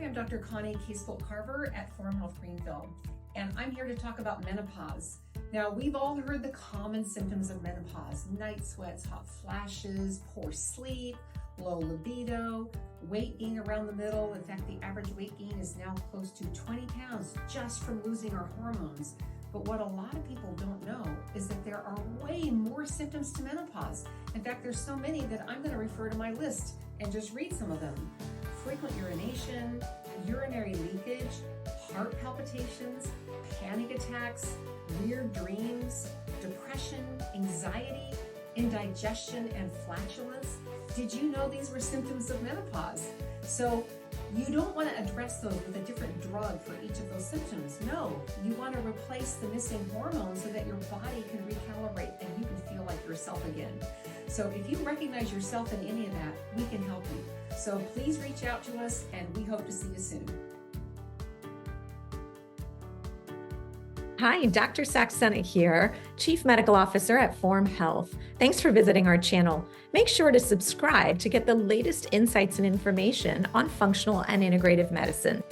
I'm Dr. Connie Carver at Forum Health Greenville, and I'm here to talk about menopause. Now, we've all heard the common symptoms of menopause: night sweats, hot flashes, poor sleep, low libido, weight gain around the middle. In fact, the average weight gain is now close to 20 pounds just from losing our hormones. But what a lot of people don't know is that there are way more symptoms to menopause. In fact, there's so many that I'm going to refer to my list and just read some of them. Frequent urination, urinary leakage, heart palpitations, panic attacks, weird dreams, depression, anxiety, indigestion, and flatulence. Did you know these were symptoms of menopause? So you don't want to address those with a different drug for each of those symptoms. No, you want to replace the missing hormones so that your body can recalibrate and you can feel like yourself again. So if you recognize yourself in any of that, we can help you. So please reach out to us, and we hope to see you soon. Hi, Dr. Saxena here, Chief Medical Officer at Forum Health. Thanks for visiting our channel. Make sure to subscribe to get the latest insights and information on functional and integrative medicine.